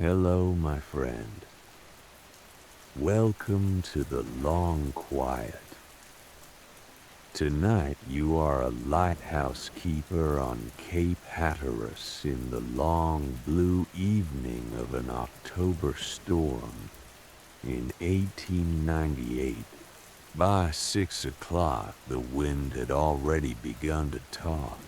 Hello, my friend. Welcome to the long quiet. Tonight you are a lighthouse keeper on Cape Hatteras in the long blue evening of an October storm in 1898. By 6 o'clock the wind had already begun to talk,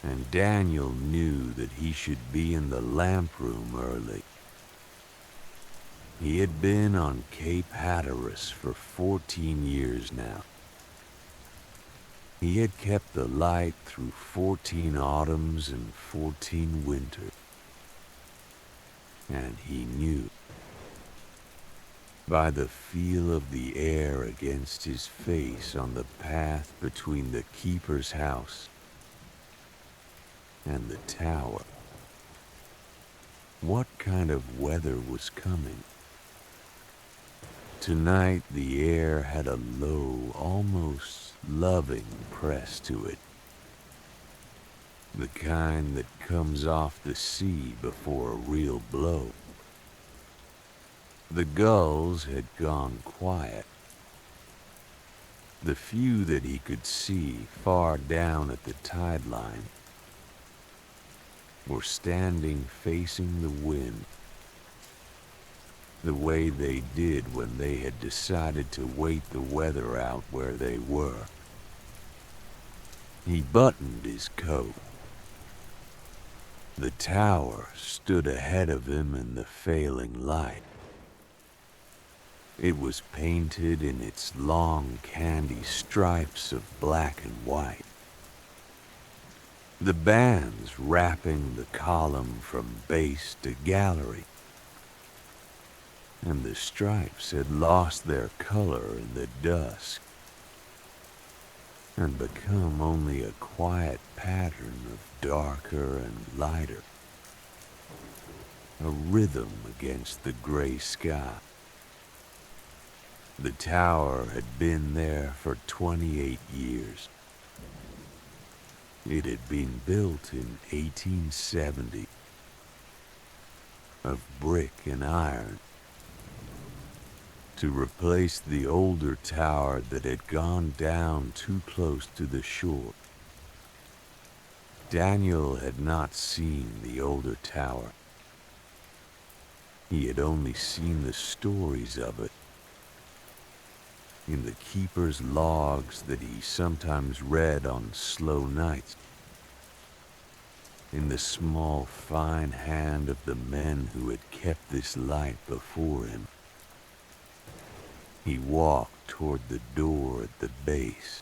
and Daniel knew that he should be in the lamp room early. He had been on Cape Hatteras for 14 years now. He had kept the light through 14 autumns and 14 winters. And he knew, by the feel of the air against his face on the path between the keeper's house and the tower, what kind of weather was coming. Tonight the air had a low, almost loving press to it. The kind that comes off the sea before a real blow. The gulls had gone quiet. The few that he could see far down at the tide line were standing facing the wind, the way they did when they had decided to wait the weather out where they were. He buttoned his coat. The tower stood ahead of him in the failing light. It was painted in its long candy stripes of black and white. The bands wrapping the column from base to gallery, and the stripes had lost their color in the dusk and become only a quiet pattern of darker and lighter, a rhythm against the gray sky. The tower had been there for 28 years. It had been built in 1870, of brick and iron, to replace the older tower that had gone down too close to the shore. Daniel had not seen the older tower. He had only seen the stories of it in the keeper's logs that he sometimes read on slow nights, in the small fine hand of the men who had kept this light before him. He walked toward the door at the base.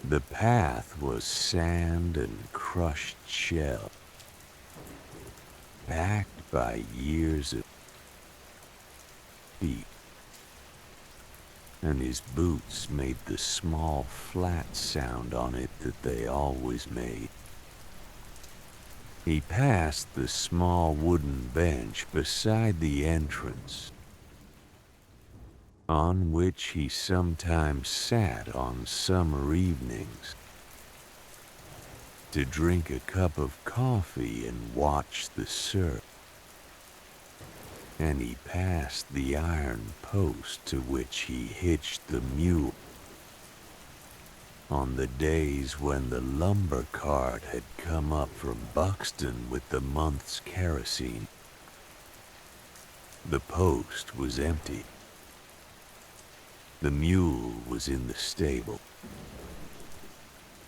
The path was sand and crushed shell, packed by years of feet, and his boots made the small flat sound on it that they always made. He passed the small wooden bench beside the entrance, on which he sometimes sat on summer evenings to drink a cup of coffee and watch the surf. And he passed the iron post to which he hitched the mule on the days when the lumber cart had come up from Buxton with the month's kerosene. The post was empty. The mule was in the stable.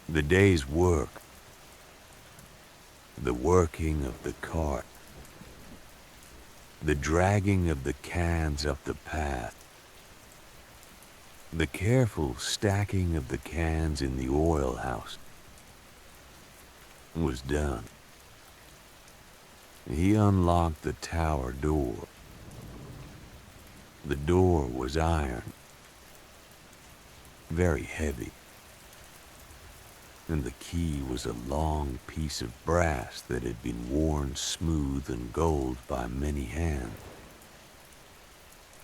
The day's work, the working of the cart, the dragging of the cans up the path, the careful stacking of the cans in the oil house was done. He unlocked the tower door. The door was iron, very heavy, and the key was a long piece of brass that had been worn smooth and gold by many hands.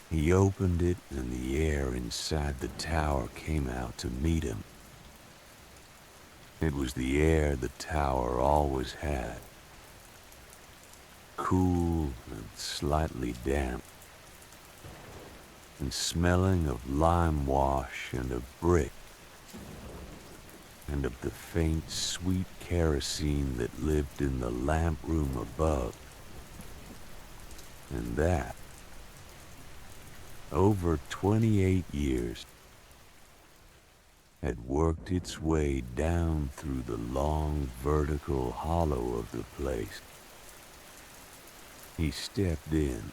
He opened it, and the air inside the tower came out to meet him. It was the air the tower always had, cool and slightly damp, and smelling of lime wash and of brick, and of the faint, sweet kerosene that lived in the lamp room above. And that, over 28 years, had worked its way down through the long vertical hollow of the place. He stepped in.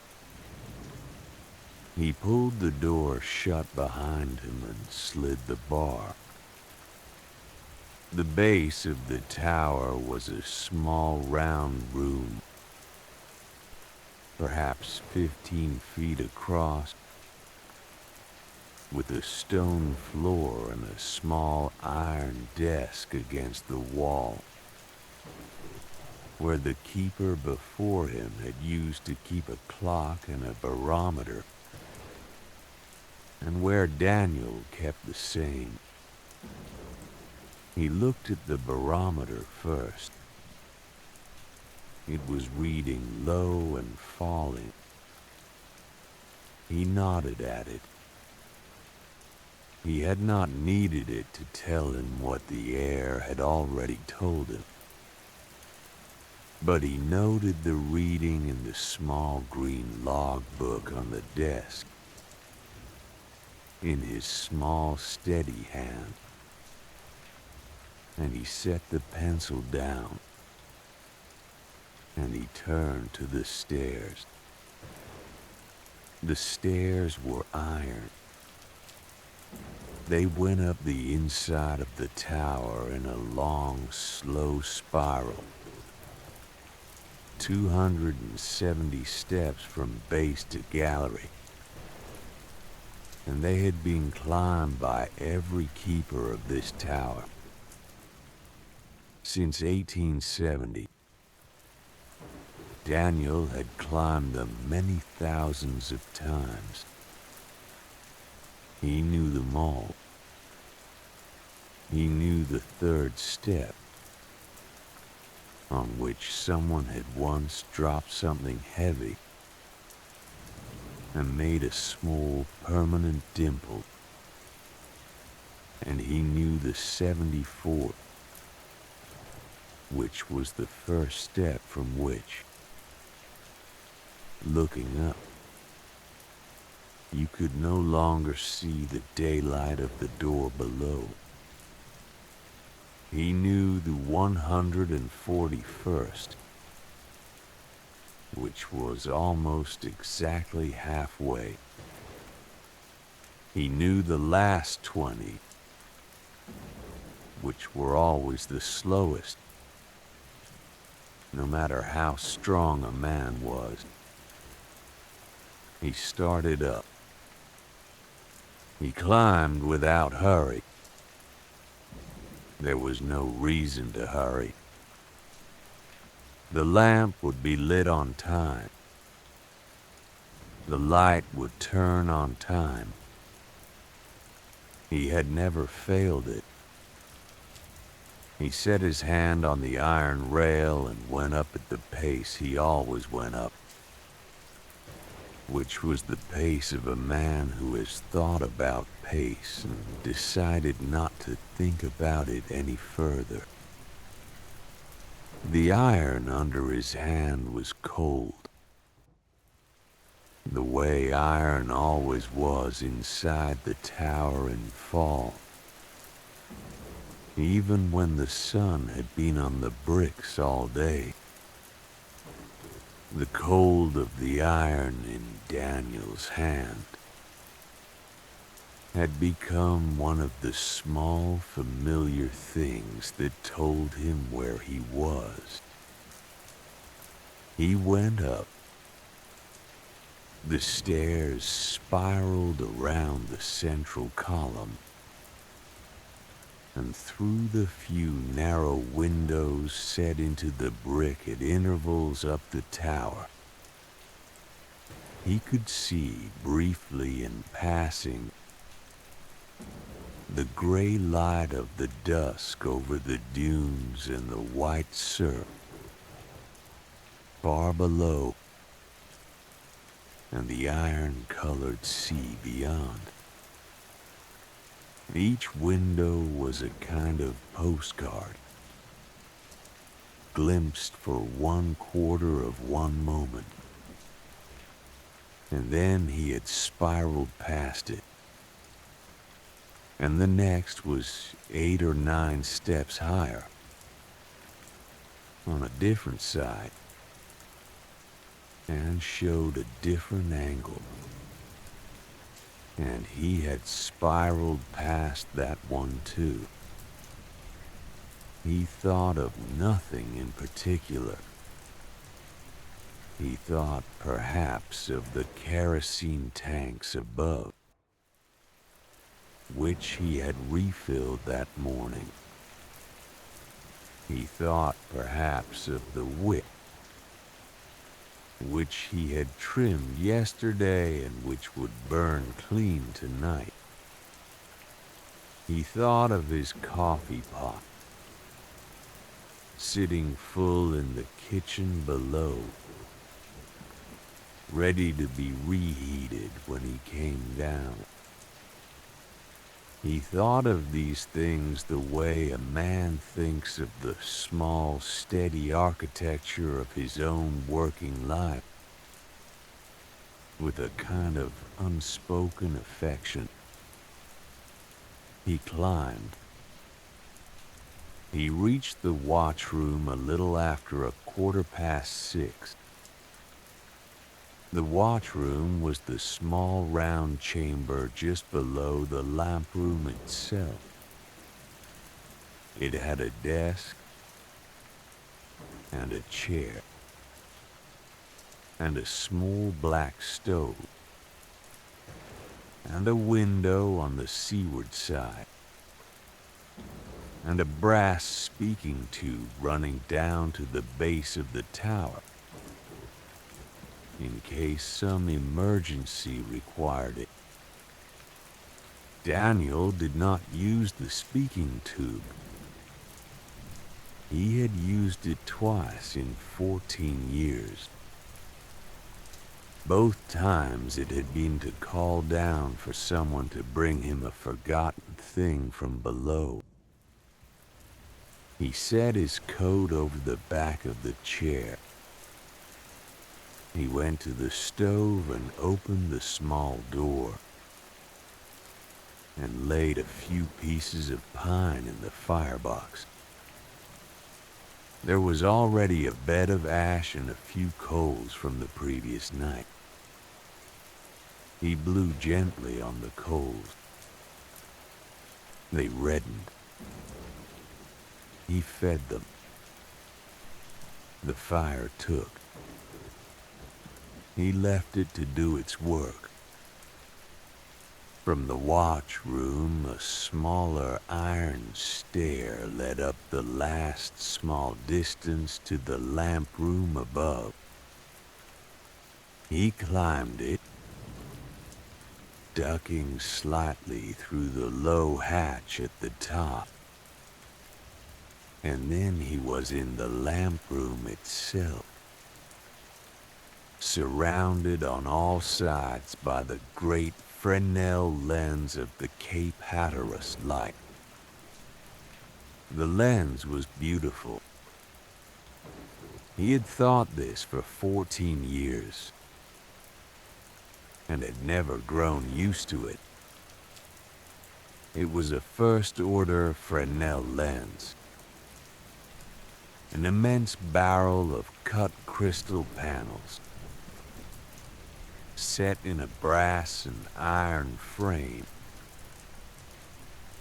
He pulled the door shut behind him and slid the bar. The base of the tower was a small round room, perhaps 15 feet across, with a stone floor and a small iron desk against the wall, where the keeper before him had used to keep a clock and a barometer, and where Daniel kept the same. He looked at the barometer first. It was reading low and falling. He nodded at it. He had not needed it to tell him what the air had already told him. But he noted the reading in the small green logbook on the desk, in his small, steady hand, and he set the pencil down, and he turned to the stairs. The stairs were iron. They went up the inside of the tower in a long, slow spiral, 270 steps from base to gallery, and they had been climbed by every keeper of this tower since 1870. Daniel had climbed them many thousands of times. He knew them all. He knew the third step, on which someone had once dropped something heavy and made a small permanent dimple. And he knew the 74th, which was the first step from which, looking up, you could no longer see the daylight of the door below. He knew the 141st, which was almost exactly halfway. He knew the last 20, which were always the slowest, no matter how strong a man was. He started up. He climbed without hurry. There was no reason to hurry. The lamp would be lit on time. The light would turn on time. He had never failed it. He set his hand on the iron rail and went up at the pace he always went up, which was the pace of a man who has thought about pace and decided not to think about it any further. The iron under his hand was cold, the way iron always was inside the tower in fall, even when the sun had been on the bricks all day. The cold of the iron in Daniel's hand had become one of the small, familiar things that told him where he was. He went up. The stairs spiraled around the central column, and through the few narrow windows set into the brick at intervals up the tower, he could see briefly in passing the gray light of the dusk over the dunes and the white surf. far below and the iron-colored sea beyond. Each window was a kind of postcard, glimpsed for 1/4 of one moment, and then he had spiraled past it, and the next was 8 or 9 steps higher, on a different side, and showed a different angle. And he had spiraled past that one too. He thought of nothing in particular. He thought perhaps of the kerosene tanks above, which he had refilled that morning. He thought perhaps of the wick, which he had trimmed yesterday and which would burn clean tonight. He thought of his coffee pot, sitting full in the kitchen below, ready to be reheated when he came down. He thought of these things the way a man thinks of the small, steady architecture of his own working life, with a kind of unspoken affection. He climbed. He reached the watchroom a little after 6:15. The watchroom was the small round chamber just below the lamp room itself. It had a desk and a chair and a small black stove and a window on the seaward side and a brass speaking tube running down to the base of the tower, in case some emergency required it. Daniel did not use the speaking tube. He had used it twice in 14 years. Both times it had been to call down for someone to bring him a forgotten thing from below. He set his coat over the back of the chair. He went to the stove and opened the small door, and laid a few pieces of pine in the firebox. There was already a bed of ash and a few coals from the previous night. He blew gently on the coals. They reddened. He fed them. The fire took. He left it to do its work. From the watch room, a smaller iron stair led up the last small distance to the lamp room above. He climbed it, ducking slightly through the low hatch at the top. And then he was in the lamp room itself, surrounded on all sides by the great Fresnel lens of the Cape Hatteras light. The lens was beautiful. He had thought this for 14 years, and had never grown used to it. It was a first-order Fresnel lens, an immense barrel of cut crystal panels, set in a brass and iron frame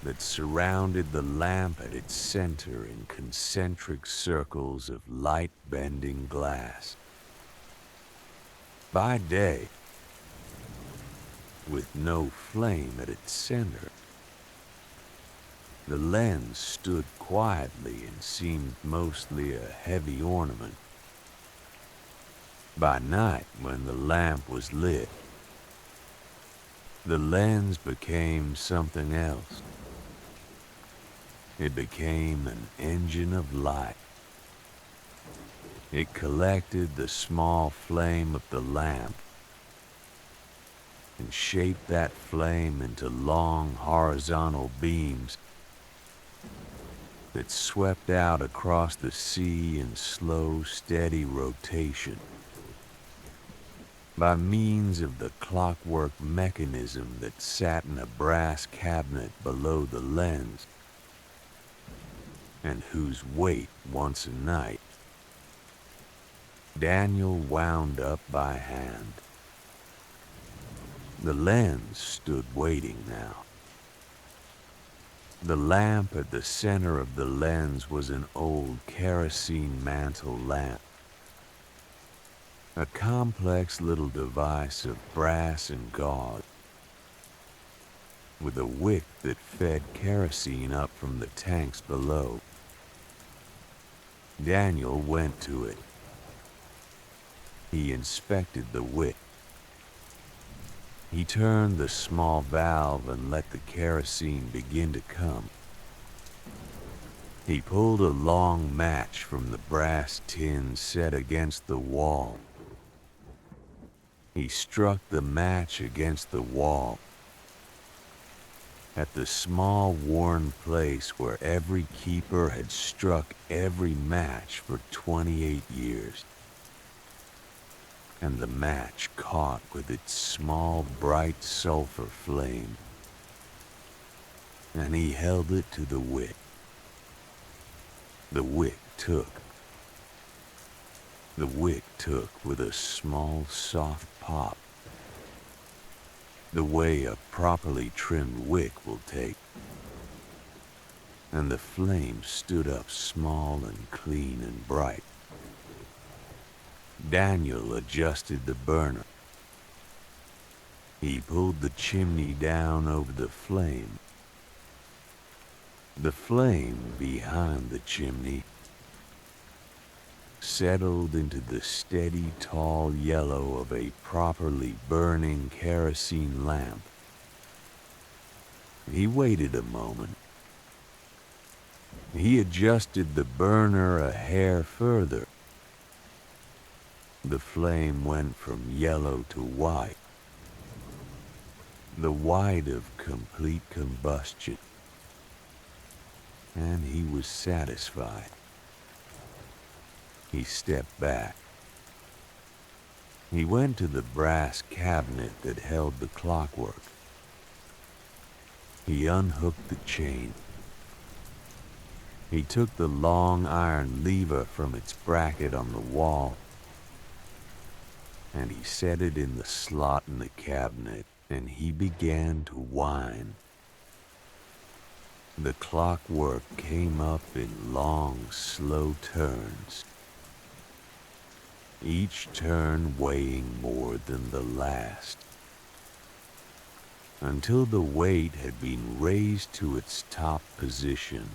that surrounded the lamp at its center in concentric circles of light-bending glass. By day, with no flame at its center, the lens stood quietly and seemed mostly a heavy ornament. By night, when the lamp was lit, the lens became something else. It became an engine of light. It collected the small flame of the lamp and shaped that flame into long horizontal beams that swept out across the sea in slow, steady rotation. By means of the clockwork mechanism that sat in a brass cabinet below the lens, and whose weight once a night Daniel wound up by hand. The lens stood waiting now. The lamp at the center of the lens was an old kerosene mantle lamp, a complex little device of brass and gauze, with a wick that fed kerosene up from the tanks below. Daniel went to it. He inspected the wick. He turned the small valve and let the kerosene begin to come. He pulled a long match from the brass tin set against the wall. He struck the match against the wall, at the small worn place where every keeper had struck every match for 28 years. And the match caught with its small, bright sulfur flame, and he held it to the wick. The wick took. The wick took with a small, soft pop, the way a properly trimmed wick will take, and the flame stood up small and clean and bright. Daniel adjusted the burner. He pulled the chimney down over the flame. The flame behind the chimney settled into the steady, tall yellow of a properly burning kerosene lamp. He waited a moment. He adjusted the burner a hair further. The flame went from yellow to white, the white of complete combustion, and he was satisfied. He stepped back. He went to the brass cabinet that held the clockwork. He unhooked the chain. He took the long iron lever from its bracket on the wall, and he set it in the slot in the cabinet, and he began to wind. The clockwork came up in long, slow turns, each turn weighing more than the last, until the weight had been raised to its top position,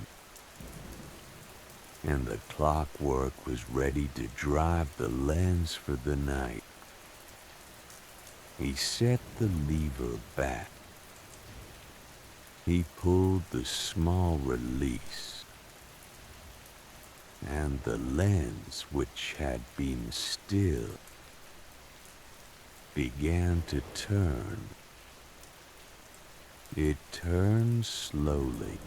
and the clockwork was ready to drive the lens for the night. He set the lever back. He pulled the small release, and the lens, which had been still, began to turn. It turned slowly.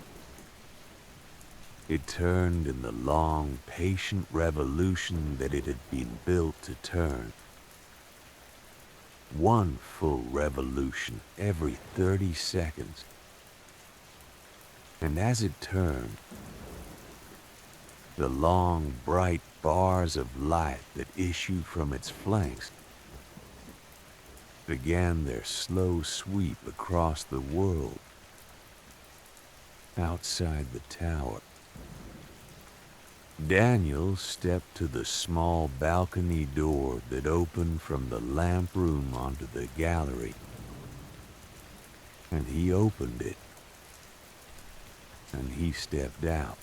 It turned in the long, patient revolution that it had been built to turn. One full revolution every 30 seconds. And as it turned, the long, bright bars of light that issued from its flanks began their slow sweep across the world. Outside the tower, Daniel stepped to the small balcony door that opened from the lamp room onto the gallery, and he opened it, and he stepped out.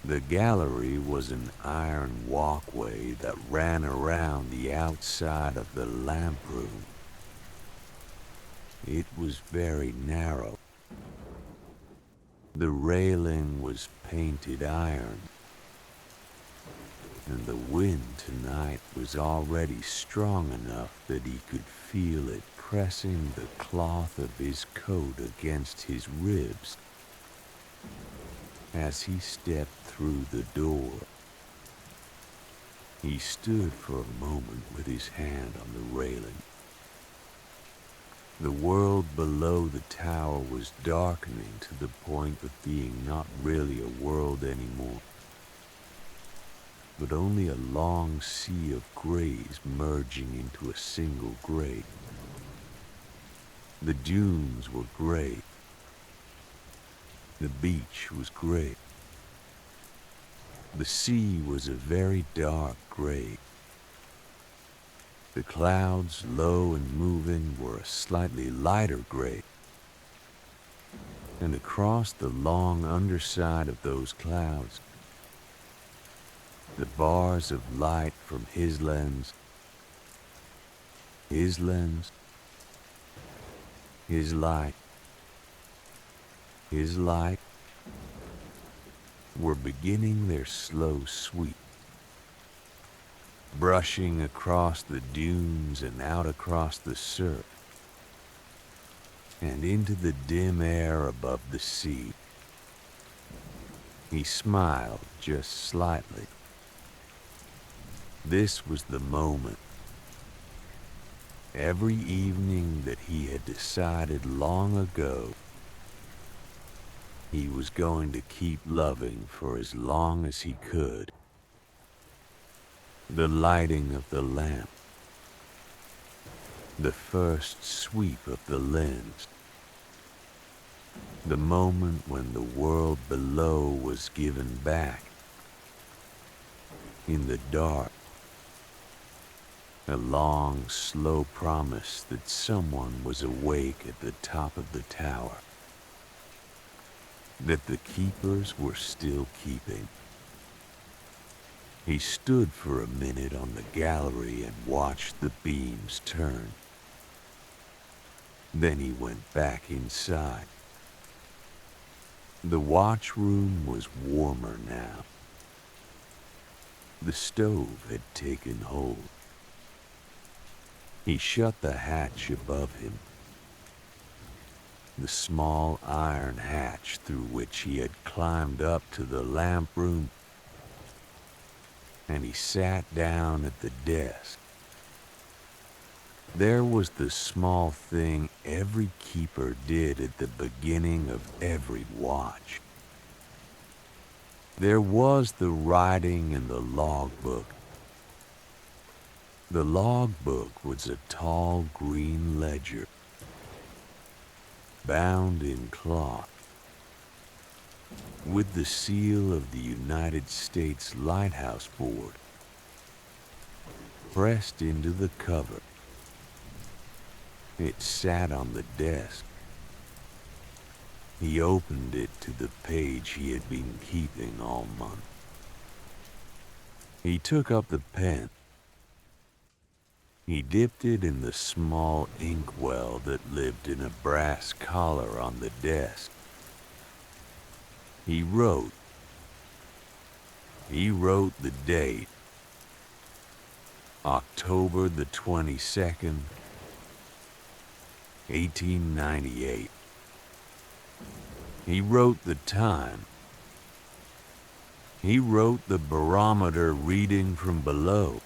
The gallery was an iron walkway that ran around the outside of the lamp room. It was very narrow. The railing was painted iron. and the wind tonight was already strong enough that he could feel it pressing the cloth of his coat against his ribs as he stepped through the door. He stood for a moment with his hand on the railing. The world below the tower was darkening to the point of being not really a world anymore, but only a long sea of grays merging into a single gray. The dunes were gray. The beach was gray. The sea was a very dark gray. The clouds, low and moving, were a slightly lighter gray. And across the long underside of those clouds, the bars of light from his lens, his light, were beginning their slow sweep, brushing across the dunes and out across the surf, and into the dim air above the sea. He smiled just slightly. This was the moment. Every evening that he had decided long ago he was going to keep loving for as long as he could. The lighting of the lamp, the first sweep of the lens, the moment when the world below was given back. In the dark, a long, slow promise that someone was awake at the top of the tower, that the keepers were still keeping. He stood for a minute on the gallery and watched the beams turn. Then he went back inside. The watch room was warmer now. The stove had taken hold. He shut the hatch above him, the small iron hatch through which he had climbed up to the lamp room, and he sat down at the desk. There was the small thing every keeper did at the beginning of every watch. There was the writing in the logbook. The logbook was a tall green ledger, bound in cloth, with the seal of the United States Lighthouse board pressed into the cover. It sat on the desk. He opened it to the page he had been keeping all month. He took up the pen. He dipped it in the small inkwell that lived in a brass collar on the desk. He wrote the date, October the 22nd, 1898. He wrote the time. He wrote the barometer reading from below.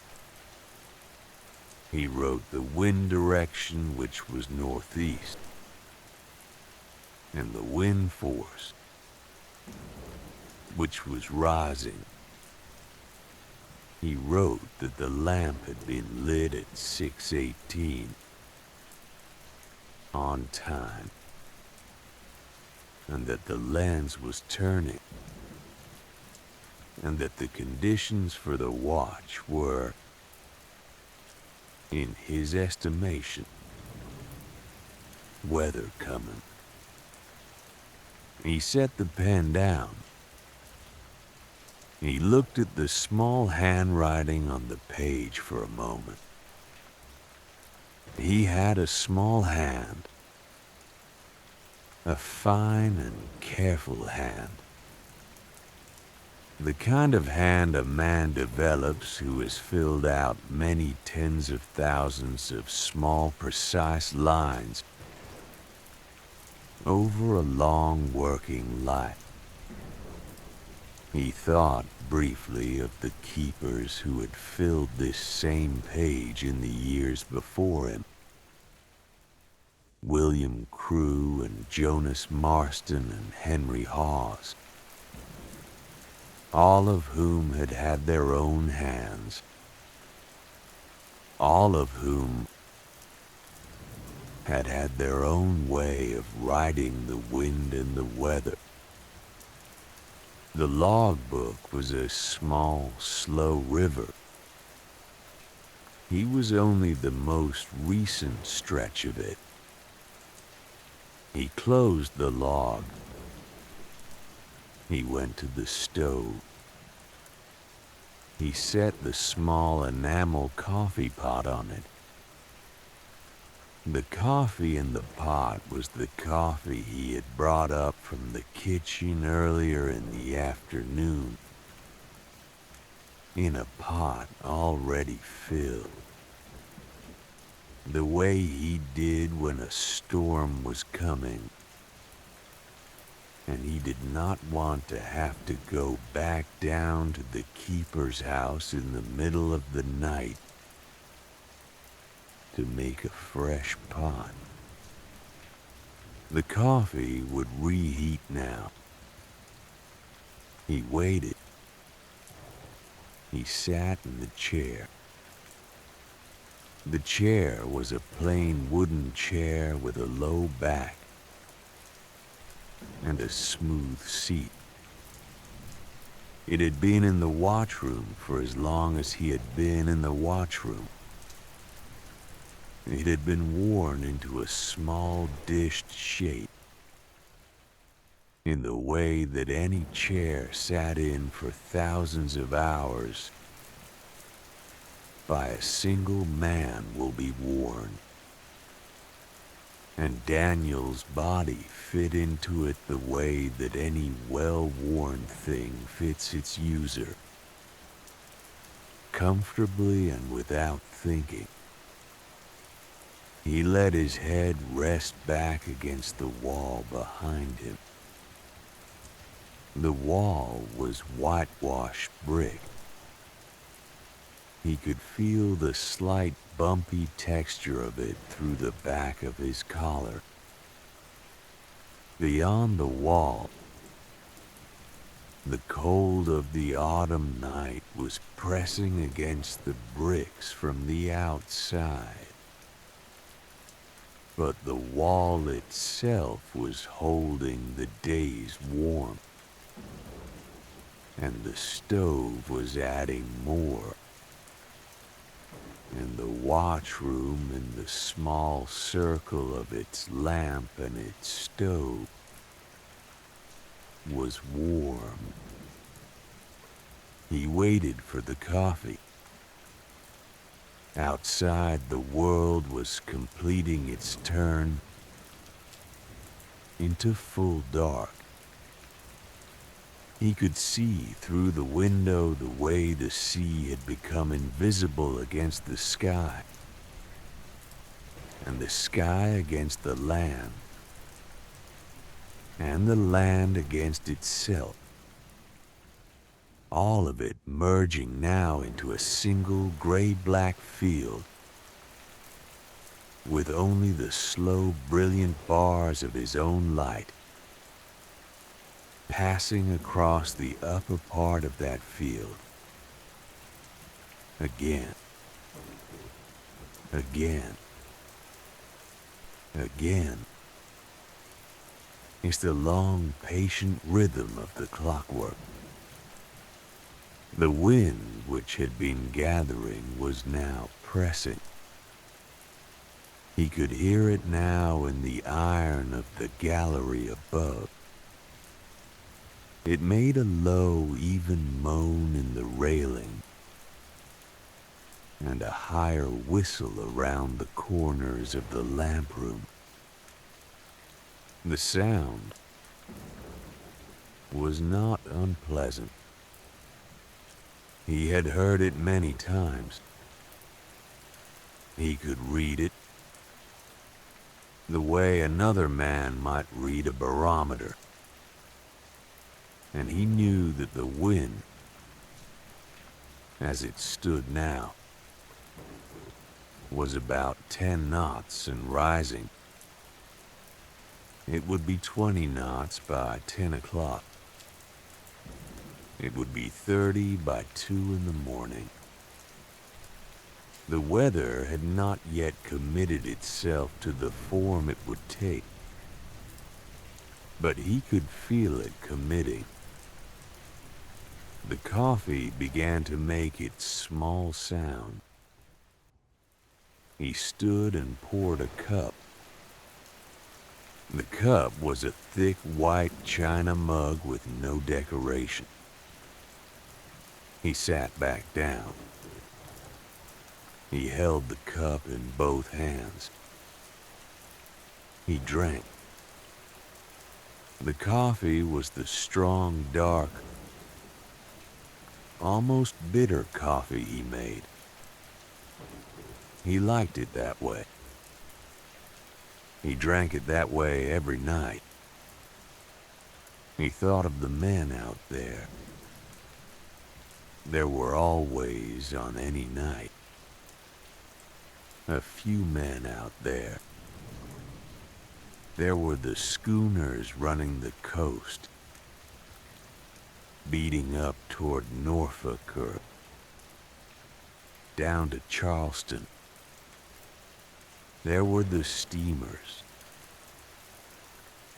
He wrote the wind direction, which was northeast, and the wind force, which was rising. He wrote that the lamp had been lit at 6:18 on time, and that the lens was turning, and that the conditions for the watch were, in his estimation, weather coming. He set the pen down. He looked at the small handwriting on the page for a moment. He had a small hand, a fine and careful hand. The kind of hand a man develops who has filled out many tens of thousands of small, precise lines over a long working life. He thought briefly of the keepers who had filled this same page in the years before him. William Crewe and Jonas Marston and Henry Hawes, all of whom had had their own hands, all of whom had had their own way of riding the wind and the weather. The logbook was a small, slow river. He was only the most recent stretch of it. He closed the log. He went to the stove. He set the small enamel coffee pot on it. The coffee in the pot was the coffee he had brought up from the kitchen earlier in the afternoon, in a pot already filled, the way he did when a storm was coming, and he did not want to have to go back down to the keeper's house in the middle of the night to make a fresh pot. The coffee would reheat now. He waited. He sat in the chair. The chair was a plain wooden chair with a low back and a smooth seat. It had been in the watchroom for as long as he had been in the watchroom. It had been worn into a small dished shape, in the way that any chair sat in for thousands of hours by a single man will be worn. And Daniel's body fit into it the way that any well-worn thing fits its user, comfortably and without thinking. He let his head rest back against the wall behind him. The wall was whitewashed brick. He could feel the slight bumpy texture of it through the back of his collar. Beyond the wall, the cold of the autumn night was pressing against the bricks from the outside. But the wall itself was holding the day's warmth, and the stove was adding more, and the watchroom and the small circle of its lamp and its stove was warm. He waited for the coffee. Outside, the world was completing its turn into full dark. He could see through the window the way the sea had become invisible against the sky, and the sky against the land, and the land against itself. All of it merging now into a single gray-black field, with only the slow, brilliant bars of his own light passing across the upper part of that field. Again, again, again. It's the long, patient rhythm of the clockwork. The wind which had been gathering was now pressing. He could hear it now in the iron of the gallery above. It made a low, even moan in the railing, and a higher whistle around the corners of the lamp room. The sound was not unpleasant. He had heard it many times. He could read it the way another man might read a barometer. And he knew that the wind, as it stood now, was about 10 knots and rising. It would be 20 knots by 10 o'clock. It would be 30 by 2 in the morning. The weather had not yet committed itself to the form it would take, but he could feel it committing. The coffee began to make its small sound. He stood and poured a cup. The cup was a thick white china mug with no decoration. He sat back down. He held the cup in both hands. He drank. The coffee was the strong, dark, almost bitter coffee he made. He liked it that way. He drank it that way every night. He thought of the men out there. There were always, on any night, a few men out there. There were the schooners running the coast, beating up toward Norfolk or down to Charleston. There were the steamers.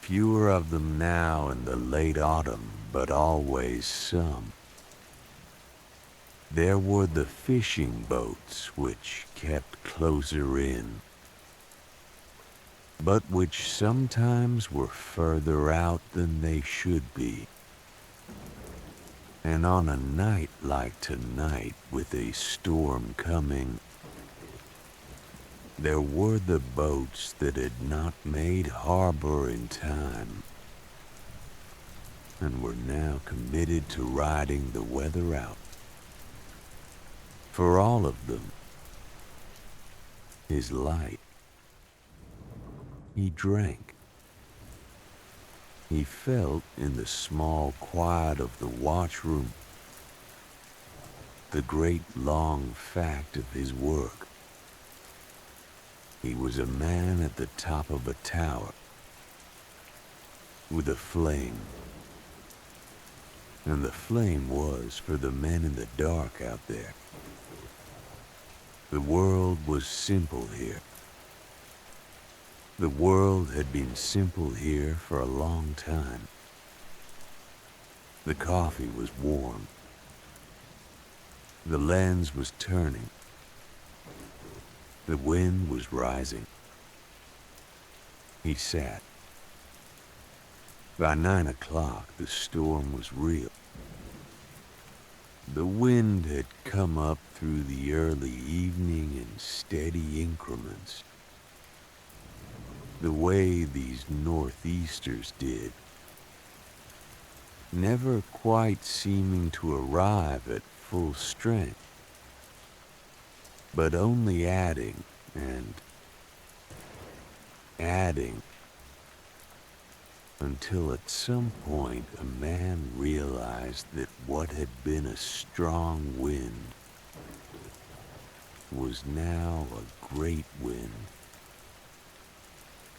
Fewer of them now in the late autumn, but always some. There were the fishing boats which kept closer in, but which sometimes were further out than they should be. And on a night like tonight, with a storm coming, there were the boats that had not made harbor in time, and were now committed to riding the weather out. For all of them, his light. He drank. He felt in the small quiet of the watchroom the great long fact of his work. He was a man at the top of a tower with a flame, and the flame was for the men in the dark out there. The world was simple here. The world had been simple here for a long time. The coffee was warm. The lens was turning. The wind was rising. He sat. By 9 o'clock, the storm was real. The wind had come up through the early evening in steady increments, the way these northeasters did, never quite seeming to arrive at full strength, but only adding and adding, until at some point a man realized that what had been a strong wind was now a great wind,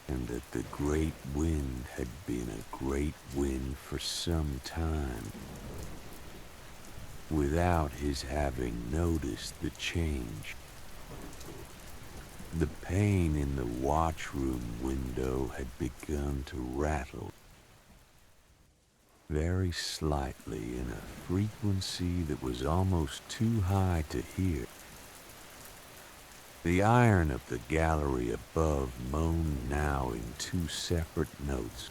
and that the great wind had been a great wind for some time, without his having noticed the change. The pane in the watchroom window had begun to rattle, very slightly in a frequency that was almost too high to hear. The iron of the gallery above moaned now in two separate notes,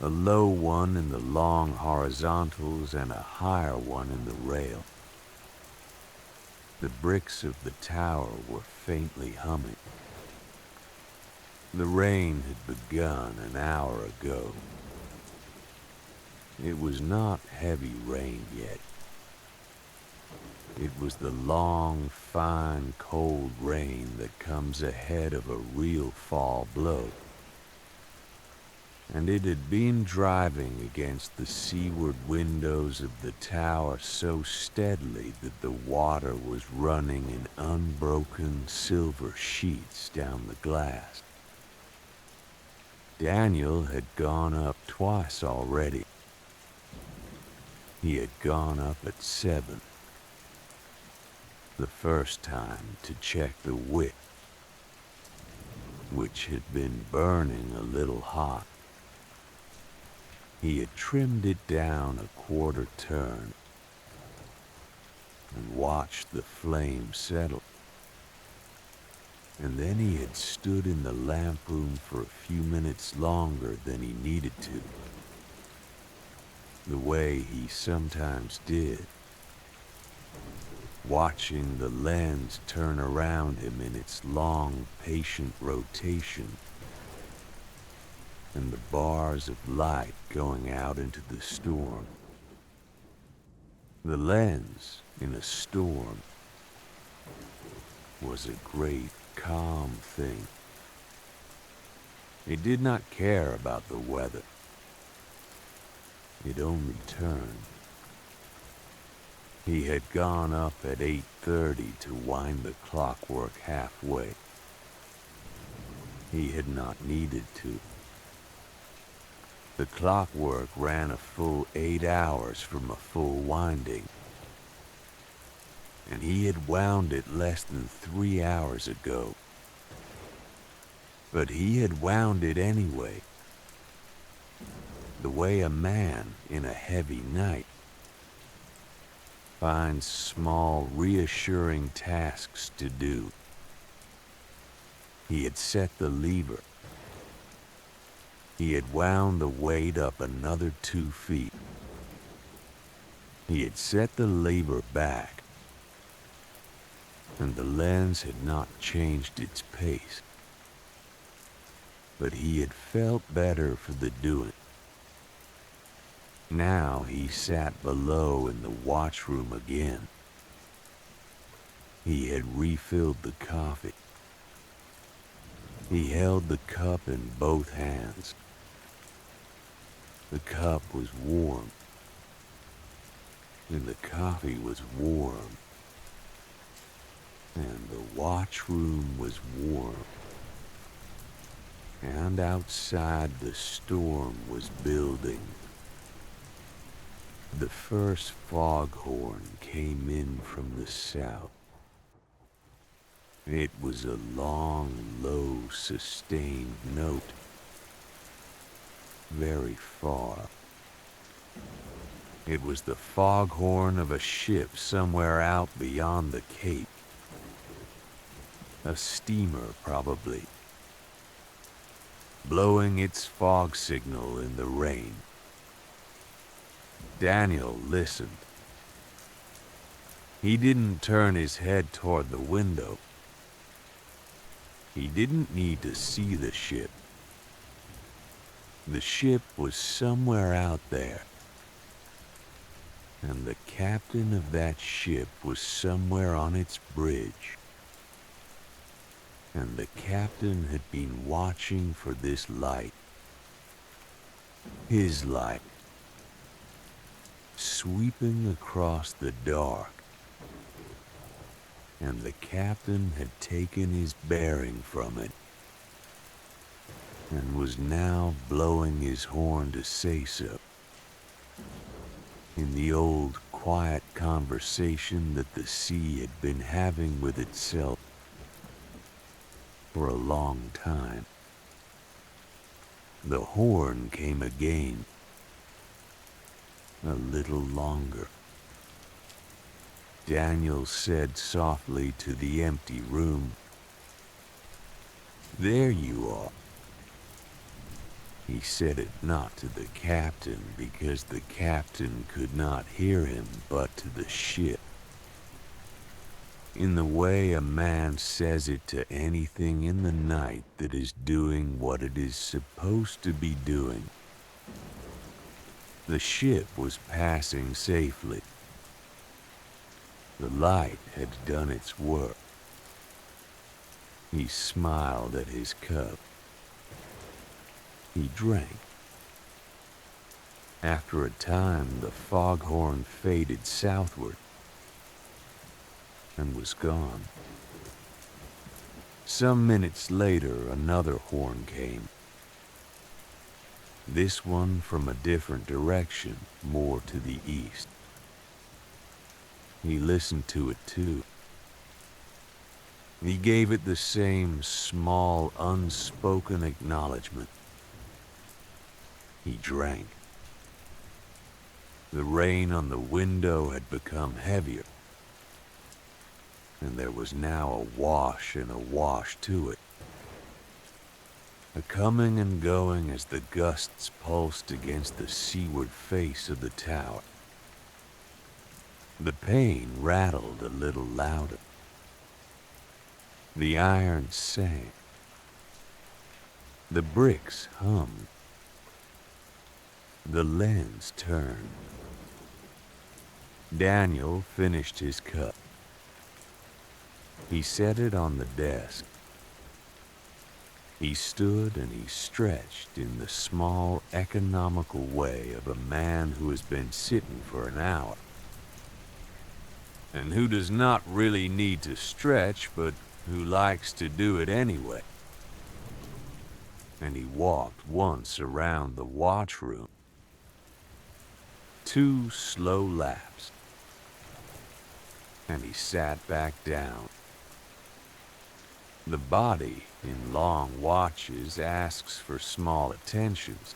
a low one in the long horizontals and a higher one in the rail. The bricks of the tower were faintly humming. The rain had begun an hour ago. It was not heavy rain yet, It was the long, fine, cold rain that comes ahead of a real fall blow. And it had been driving against the seaward windows of the tower so steadily that the water was running in unbroken silver sheets down the glass. Daniel had gone up twice already. He had gone up at 7. The first time to check the wick, which had been burning a little hot. He had trimmed it down a quarter turn and watched the flame settle. And then he had stood in the lamp room for a few minutes longer than he needed to, the way he sometimes did, watching the lens turn around him in its long, patient rotation, and the bars of light going out into the storm. The lens, in a storm, was a great, calm thing. It did not care about the weather. It only turned. He had gone up at 8:30 to wind the clockwork halfway. He had not needed to. The clockwork ran a full 8 hours from a full winding, and he had wound it less than 3 hours ago. But he had wound it anyway, the way a man in a heavy night finds small, reassuring tasks to do. He had set the lever. He had wound the weight up another 2 feet. He had set the lever back, and the lens had not changed its pace. But he had felt better for the doing. Now he sat below in the watchroom again. He had refilled the coffee. He held the cup in both hands. The cup was warm, and the coffee was warm, and the watchroom was warm, and outside the storm was building. The first foghorn came in from the south. It was a long, low, sustained note, very far. It was the foghorn of a ship somewhere out beyond the Cape. A steamer, probably, blowing its fog signal in the rain. Daniel listened. He didn't turn his head toward the window. He didn't need to see the ship. The ship was somewhere out there, and the captain of that ship was somewhere on its bridge. And the captain had been watching for this light, his light, sweeping across the dark. And the captain had taken his bearing from it, and was now blowing his horn to say so, in the old quiet conversation that the sea had been having with itself for a long time. The horn came again, a little longer. Daniel said softly to the empty room, "There you are." He said it not to the captain because the captain could not hear him, but to the ship, in the way a man says it to anything in the night that is doing what it is supposed to be doing. The ship was passing safely. The light had done its work. He smiled at his cup. He drank. After a time, the foghorn faded southward and was gone. Some minutes later, another horn came. This one from a different direction, more to the east. He listened to it too. He gave it the same small, unspoken acknowledgement. He drank. The rain on the window had become heavier, and there was now a wash and a wash to it. A coming and going as the gusts pulsed against the seaward face of the tower. The pane rattled a little louder. The iron sang. The bricks hummed. The lens turned. Daniel finished his cup. He set it on the desk. He stood and he stretched in the small, economical way of a man who has been sitting for an hour, and who does not really need to stretch, but who likes to do it anyway. And he walked once around the watchroom. 2 slow laps. And he sat back down. The body, in long watches, asks for small attentions.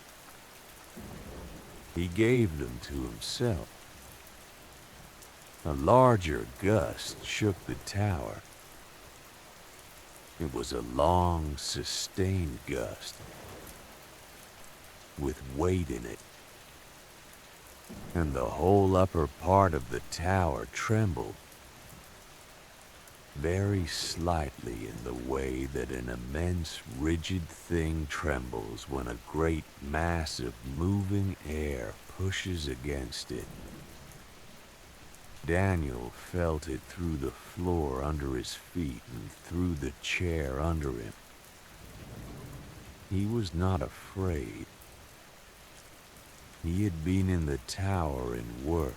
He gave them to himself. A larger gust shook the tower. It was a long, sustained gust, with weight in it, and the whole upper part of the tower trembled, very slightly in the way that an immense, rigid thing trembles when a great mass of moving air pushes against it. Daniel felt it through the floor under his feet and through the chair under him. He was not afraid. He had been in the tower in worse.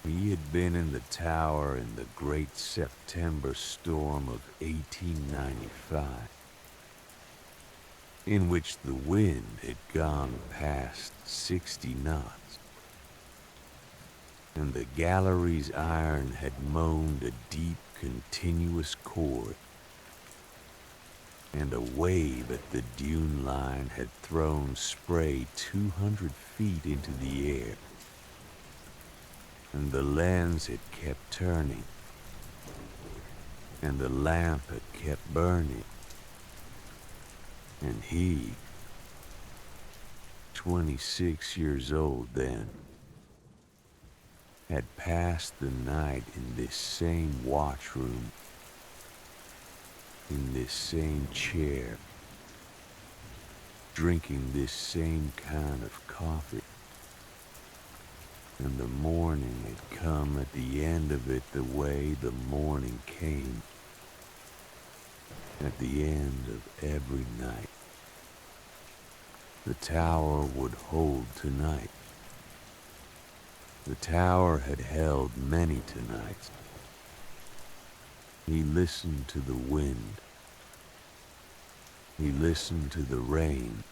He had been in the tower in the great September storm of 1895, in which the wind had gone past 60 knots, and the gallery's iron had moaned a deep, continuous chord, and a wave at the dune line had thrown spray 200 feet into the air, and the lens had kept turning, and the lamp had kept burning, and he, 26 years old then, had passed the night in this same watchroom, in this same chair, drinking this same kind of coffee. And the morning had come at the end of it the way the morning came, at the end of every night. The tower would hold tonight. The tower had held many tonights. He listened to the wind. He listened to the rain.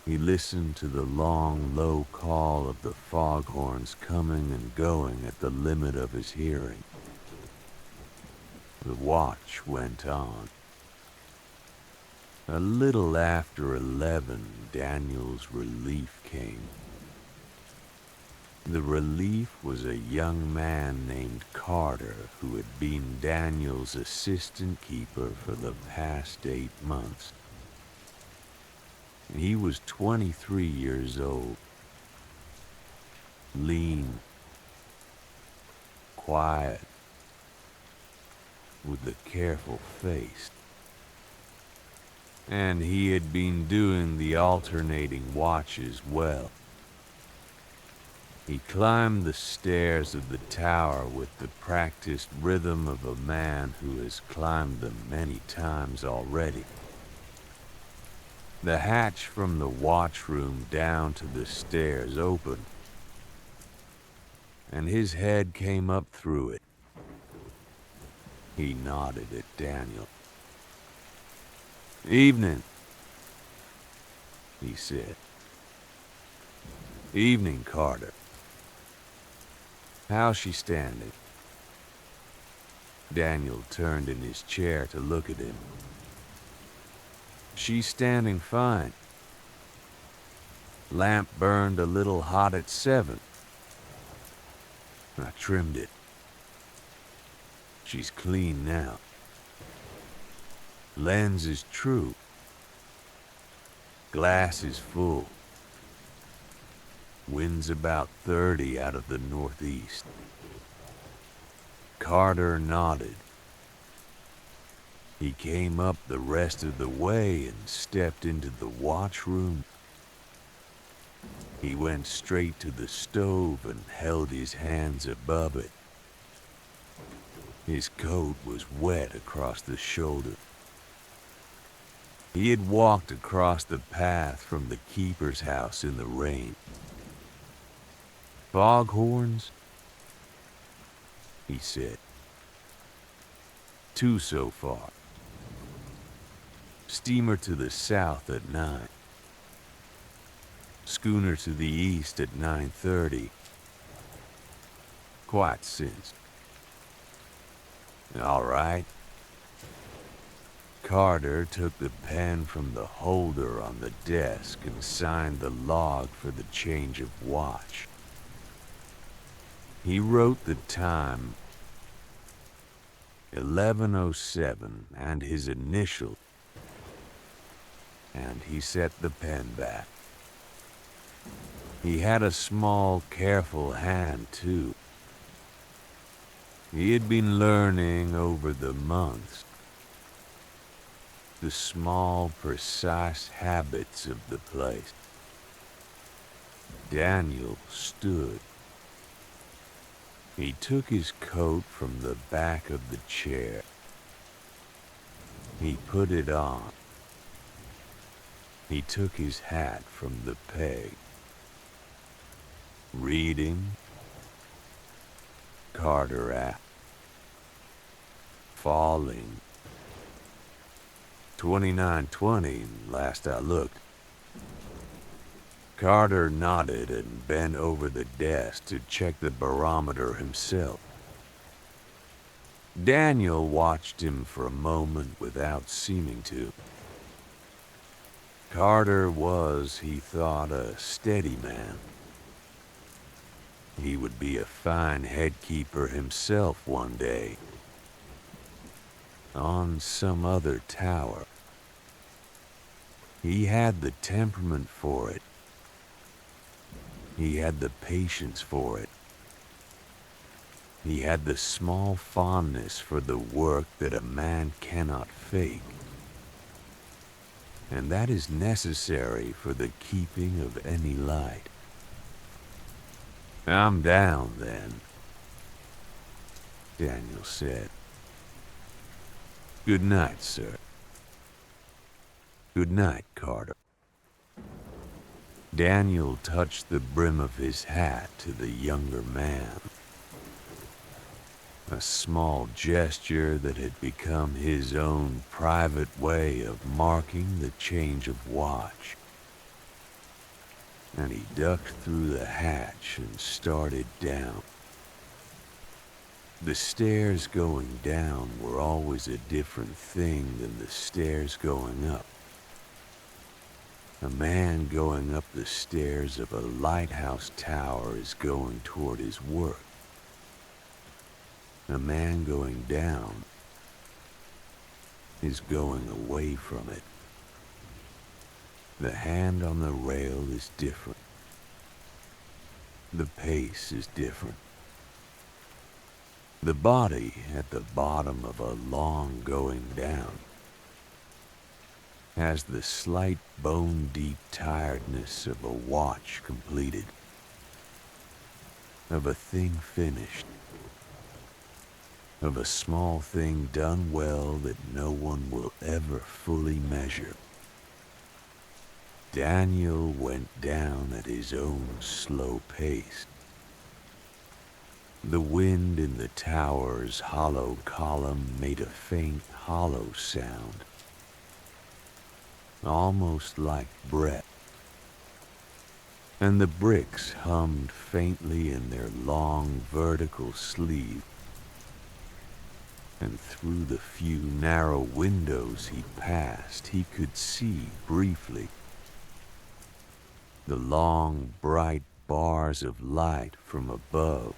He listened to the long, low call of the foghorns coming and going at the limit of his hearing. The watch went on. A little after 11, Daniel's relief came. The relief was a young man named Carter who had been Daniel's assistant keeper for the past 8 months. He was 23 years old, lean, quiet, with a careful face. And he had been doing the alternating watches well. He climbed the stairs of the tower with the practiced rhythm of a man who has climbed them many times already. The hatch from the watchroom down to the stairs opened, and his head came up through it. He nodded at Daniel. "Evening," he said. "Evening, Carter. How's she standing?" Daniel turned in his chair to look at him. "She's standing fine. Lamp burned a little hot at 7. I trimmed it. She's clean now. Lens is true. Glass is full. Wind's about 30 out of the northeast." Carter nodded. He came up the rest of the way and stepped into the watchroom. He went straight to the stove and held his hands above it. His coat was wet across the shoulder. He had walked across the path from the keeper's house in the rain. "Foghorns?" he said. "2 so far. Steamer to the south at 9. Schooner to the east at 9:30. Quite since." "All right." Carter took the pen from the holder on the desk and signed the log for the change of watch. He wrote the time, 11:07, and his initial, and he set the pen back. He had a small, careful hand, too. He had been learning over the months the small, precise habits of the place. Daniel stood. He took his coat from the back of the chair. He put it on. He took his hat from the peg. "Reading?" Carter asked. "Falling. 29:20 last I looked." Carter nodded and bent over the desk to check the barometer himself. Daniel watched him for a moment without seeming to. Carter was, he thought, a steady man. He would be a fine headkeeper himself one day, on some other tower. He had the temperament for it. He had the patience for it. He had the small fondness for the work that a man cannot fake. And that is necessary for the keeping of any light. "I'm down, then," Daniel said. "Good night, sir." "Good night, Carter." Daniel touched the brim of his hat to the younger man. A small gesture that had become his own private way of marking the change of watch. And he ducked through the hatch and started down. The stairs going down were always a different thing than the stairs going up. A man going up the stairs of a lighthouse tower is going toward his work. A man going down is going away from it. The hand on the rail is different. The pace is different. The body at the bottom of a long going down has the slight bone-deep tiredness of a watch completed. of a thing finished, of a small thing done well that no one will ever fully measure. Daniel went down at his own slow pace. The wind in the tower's hollow column made a faint hollow sound, almost like breath, and the bricks hummed faintly in their long vertical sleeve, and through the few narrow windows he passed he could see briefly the long bright bars of light from above,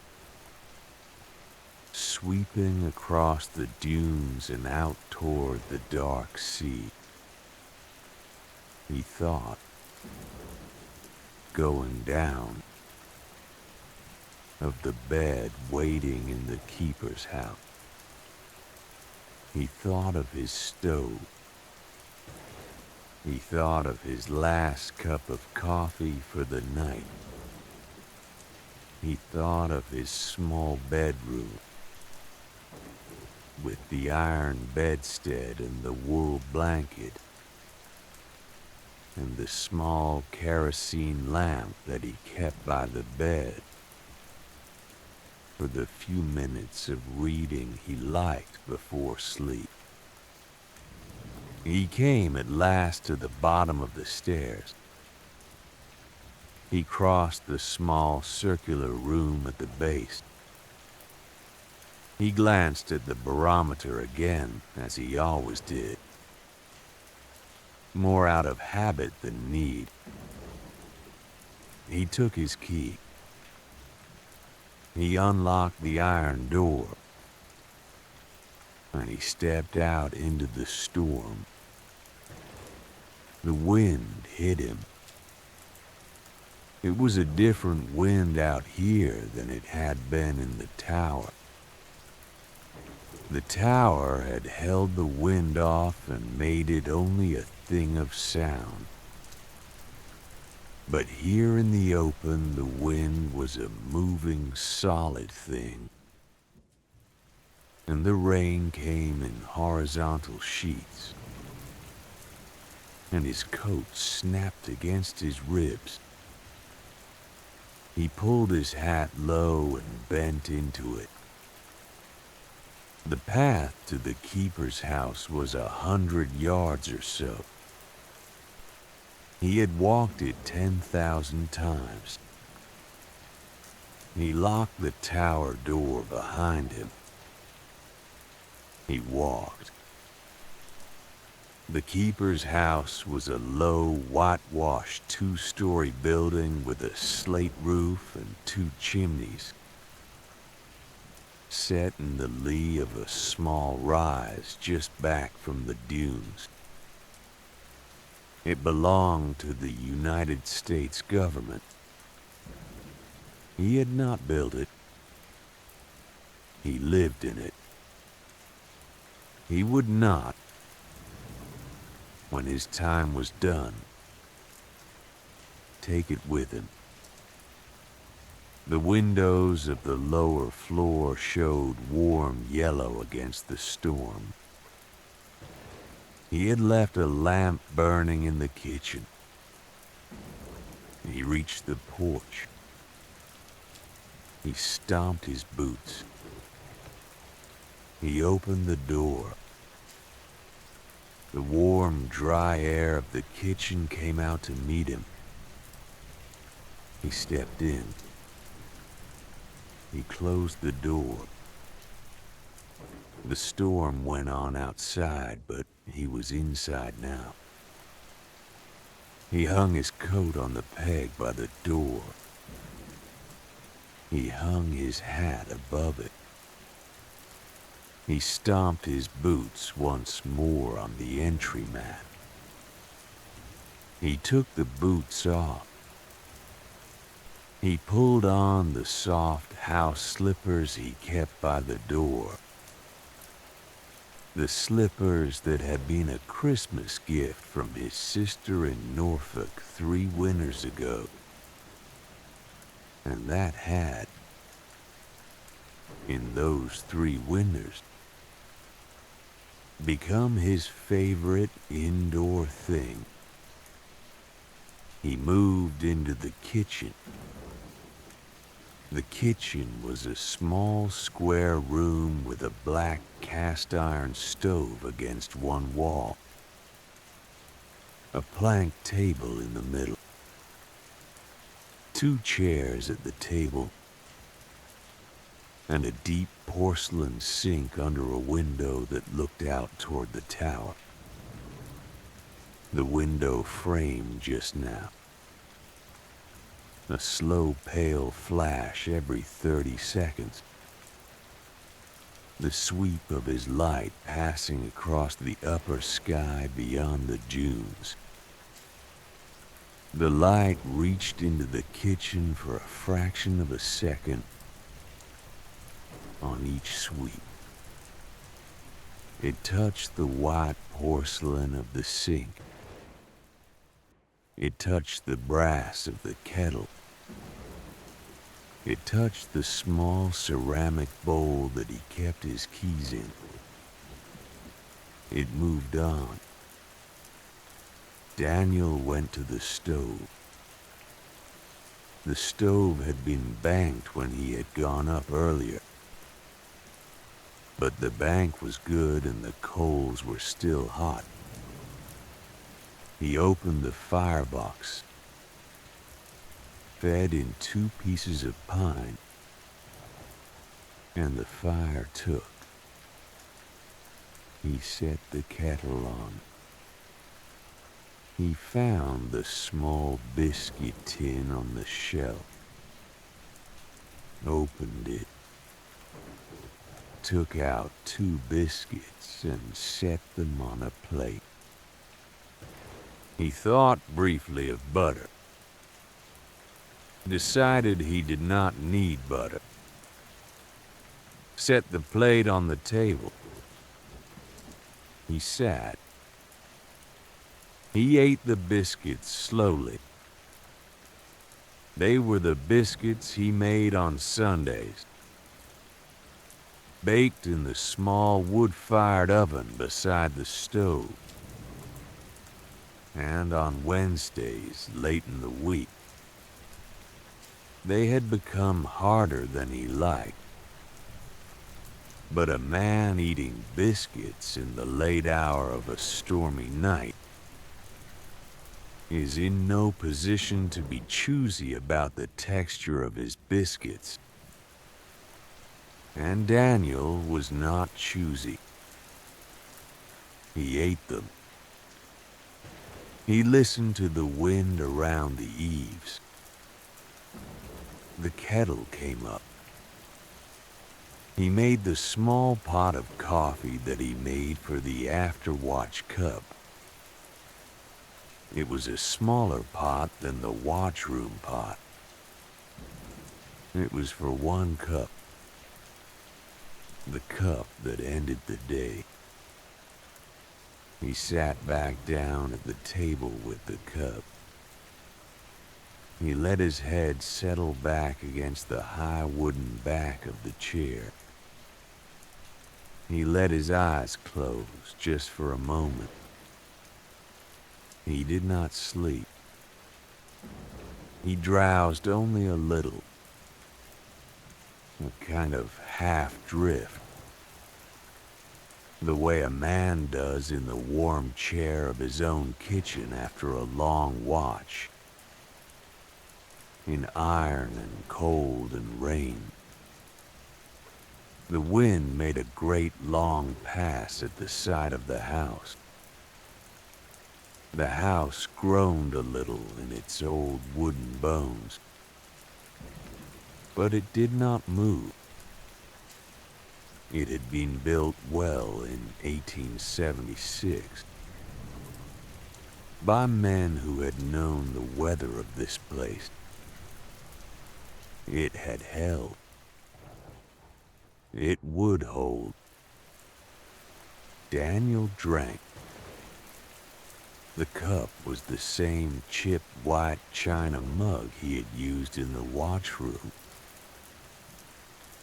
sweeping across the dunes and out toward the dark sea. He thought, going down, of the bed waiting in the keeper's house. He thought of his stove. He thought of his last cup of coffee for the night. He thought of his small bedroom with the iron bedstead and the wool blanket and the small kerosene lamp that he kept by the bed for the few minutes of reading he liked before sleep. He came at last to the bottom of the stairs. He crossed the small circular room at the base. He glanced at the barometer again, as he always did, more out of habit than need. He took his key. He unlocked the iron door, and he stepped out into the storm. The wind hit him. It was a different wind out here than it had been in the tower. The tower had held the wind off and made it only a thing of sound. But here in the open, the wind was a moving, solid thing. And the rain came in horizontal sheets. And his coat snapped against his ribs. He pulled his hat low and bent into it. The path to the keeper's house was 100 yards or so. He had walked it 10,000 times. He locked the tower door behind him. He walked. The keeper's house was a low, whitewashed two-story building with a slate roof and 2 chimneys, set in the lee of a small rise just back from the dunes. It belonged to the United States government. He had not built it. He lived in it. He would not, when his time was done, take it with him. The windows of the lower floor showed warm yellow against the storm. He had left a lamp burning in the kitchen. He reached the porch. He stomped his boots. He opened the door. The warm, dry air of the kitchen came out to meet him. He stepped in. He closed the door. The storm went on outside, but he was inside now. He hung his coat on the peg by the door. He hung his hat above it. He stomped his boots once more on the entry mat. He took the boots off. He pulled on the soft house slippers he kept by the door. The slippers that had been a Christmas gift from his sister in Norfolk 3 winters ago. And that hat, in those 3 winters become his favorite indoor thing. He moved into the kitchen. The kitchen was a small square room with a black cast iron stove against one wall, a plank table in the middle, 2 chairs at the table, and a deep porcelain sink under a window that looked out toward the tower. The window framed just now, a slow pale flash every 30 seconds, the sweep of his light passing across the upper sky beyond the dunes. The light reached into the kitchen for a fraction of a second on each sweep. It touched the white porcelain of the sink. It touched the brass of the kettle. It touched the small ceramic bowl that he kept his keys in. It moved on. Daniel went to the stove. The stove had been banked when he had gone up earlier, but the bank was good and the coals were still hot. He opened the firebox, fed in 2 pieces of pine, and the fire took. He set the kettle on. He found the small biscuit tin on the shelf, opened it, took out 2 biscuits and set them on a plate. He thought briefly of butter, decided he did not need butter, set the plate on the table. He sat. He ate the biscuits slowly. They were the biscuits he made on Sundays, baked in the small wood-fired oven beside the stove, and on Wednesdays late in the week. They had become harder than he liked. But a man eating biscuits in the late hour of a stormy night is in no position to be choosy about the texture of his biscuits. And Daniel was not choosy. He ate them. He listened to the wind around the eaves. The kettle came up. He made the small pot of coffee that he made for the after-watch cup. It was a smaller pot than the watchroom pot. It was for 1 cup. The cup that ended the day. He sat back down at the table with the cup. He let his head settle back against the high wooden back of the chair. He let his eyes close just for a moment. He did not sleep. He drowsed only a little, a kind of half-drift, the way a man does in the warm chair of his own kitchen after a long watch, in iron and cold and rain. The wind made a great long pass at the side of the house. The house groaned a little in its old wooden bones, but it did not move. It had been built well in 1876 by men who had known the weather of this place. It had held. It would hold. Daniel drank. The cup was the same chipped white china mug he had used in the watchroom.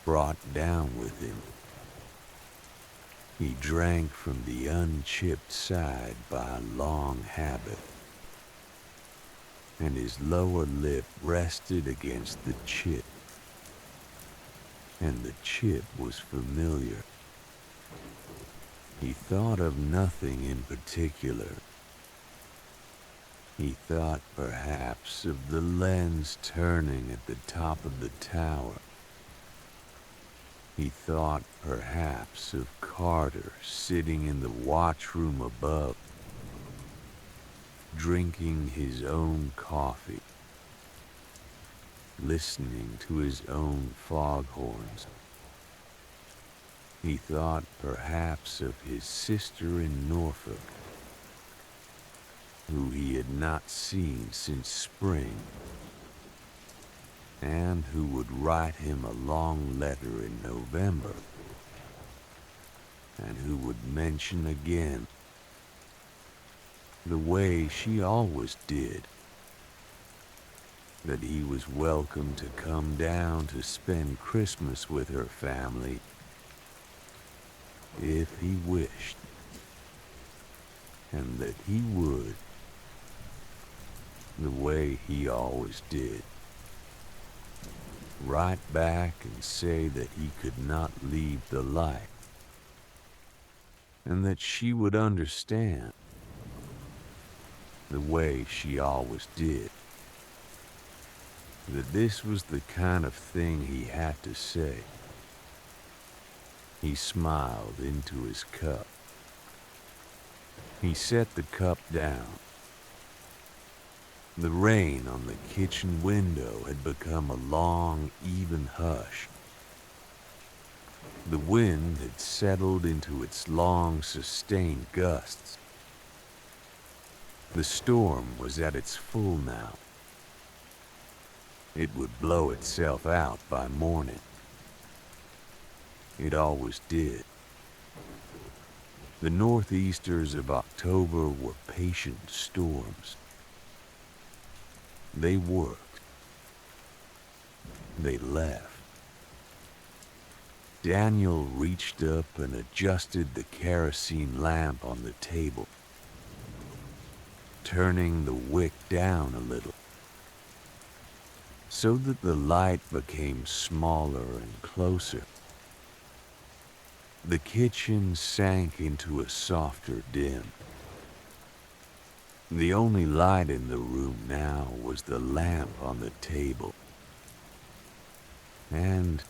brought down with him. He drank from the unchipped side by a long habit, and his lower lip rested against the chip, and the chip was familiar. He thought of nothing in particular. He thought perhaps of the lens turning at the top of the tower. He thought perhaps of Carter sitting in the watchroom above, drinking his own coffee, listening to his own foghorns. He thought perhaps of his sister in Norfolk, who he had not seen since spring, and who would write him a long letter in November, and who would mention again, the way she always did, that he was welcome to come down to spend Christmas with her family if he wished, and that he would, the way he always did, write back and say that he could not leave the light, and that she would understand, the way she always did, that this was the kind of thing he had to say. He smiled into his cup. He set the cup down. The rain on the kitchen window had become a long, even hush. The wind had settled into its long, sustained gusts. The storm was at its full now. It would blow itself out by morning. It always did. The northeasters of October were patient storms. They worked. They left. Daniel reached up and adjusted the kerosene lamp on the table, turning the wick down a little, so that the light became smaller and closer. The kitchen sank into a softer dim. The only light in the room now was the lamp on the table. And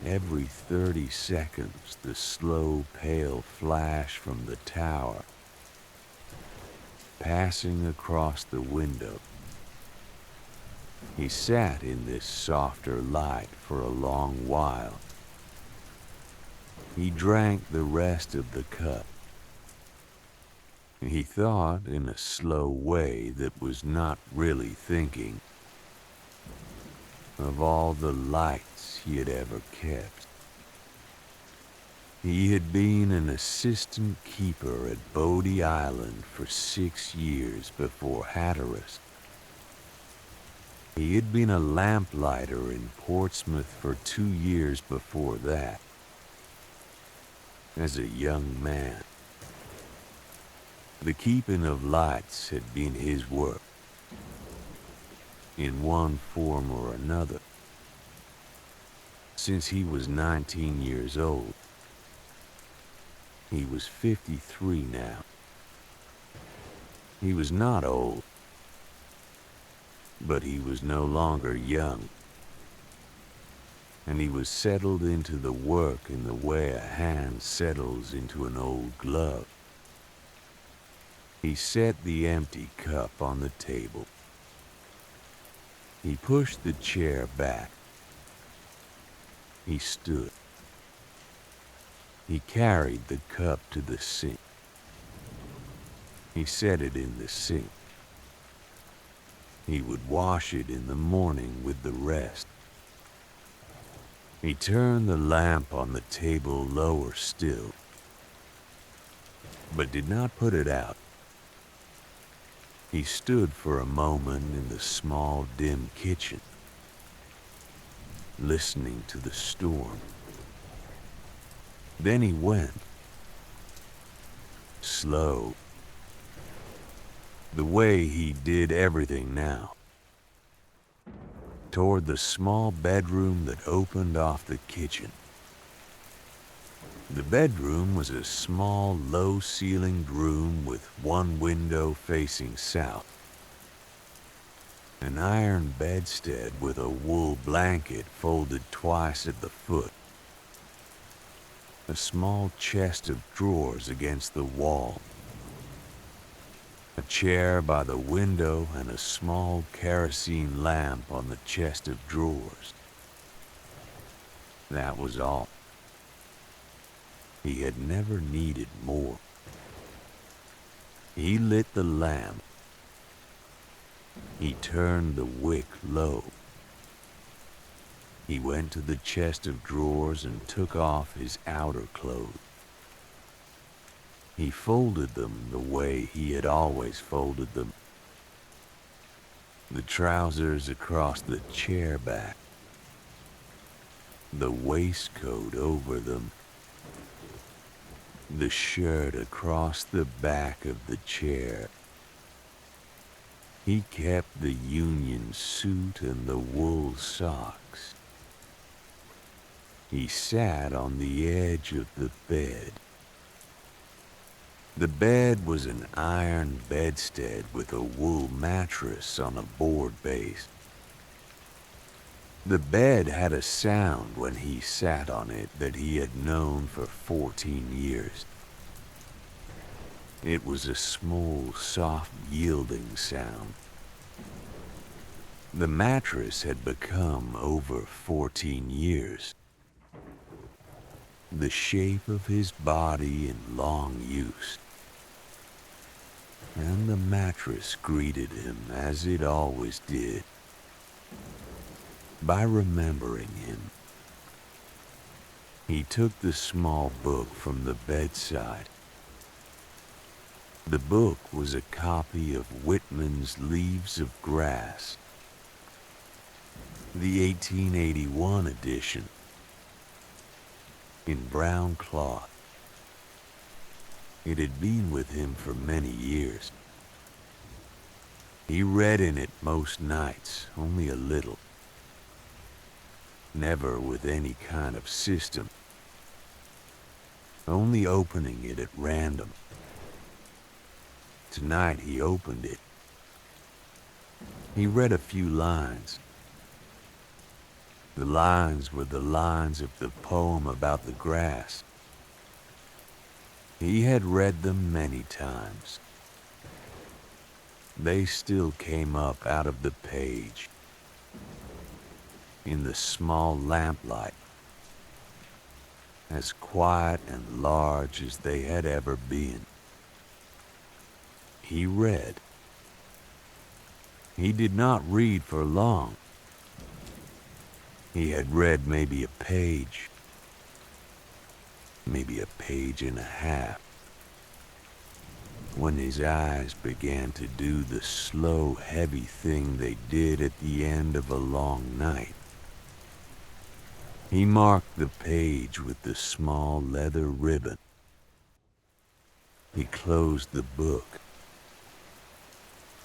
every 30 seconds, the slow, pale flash from the tower, passing across the window. He sat in this softer light for a long while. He drank the rest of the cup. He thought in a slow way that was not really thinking of all the lights he had ever kept. He had been an assistant keeper at Bodie Island for 6 years before Hatteras. He had been a lamplighter in Portsmouth for 2 years before that. As a young man, the keeping of lights had been his work, in one form or another, since he was 19 years old. He was 53 now. He was not old, but he was no longer young, and he was settled into the work in the way a hand settles into an old glove. He set the empty cup on the table. He pushed the chair back. He stood. He carried the cup to the sink. He set it in the sink. He would wash it in the morning with the rest. He turned the lamp on the table lower still, but did not put it out. He stood for a moment in the small, dim kitchen. listening to the storm. Then he went, slow, the way he did everything now, toward the small bedroom that opened off the kitchen. The bedroom was a small, low-ceilinged room with one window facing south. An iron bedstead with a wool blanket folded twice at the foot. A small chest of drawers against the wall. A chair by the window and a small kerosene lamp on the chest of drawers. That was all. He had never needed more. He lit the lamp. He turned the wick low. He went to the chest of drawers and took off his outer clothes. He folded them the way he had always folded them. The trousers across the chair back. The waistcoat over them. The shirt across the back of the chair. He kept the union suit and the wool socks. He sat on the edge of the bed. The bed was an iron bedstead with a wool mattress on a board base. The bed had a sound when he sat on it that he had known for 14 years. It was a small, soft, yielding sound. The mattress had become, over 14 years, the shape of his body in long use. And the mattress greeted him as it always did, by remembering him. He took the small book from the bedside. The book was a copy of Whitman's Leaves of Grass, the 1881 edition, in brown cloth. It had been with him for many years. He read in it most nights, only a little. Never with any kind of system. Only opening it at random. Tonight he opened it. He read a few lines. The lines were the lines of the poem about the grass. He had read them many times. They still came up out of the page, in the small lamplight, as quiet and large as they had ever been. He read. He did not read for long. He had read maybe a page, maybe a page and a half, when his eyes began to do the slow, heavy thing they did at the end of a long night. He marked the page with the small leather ribbon. He closed the book.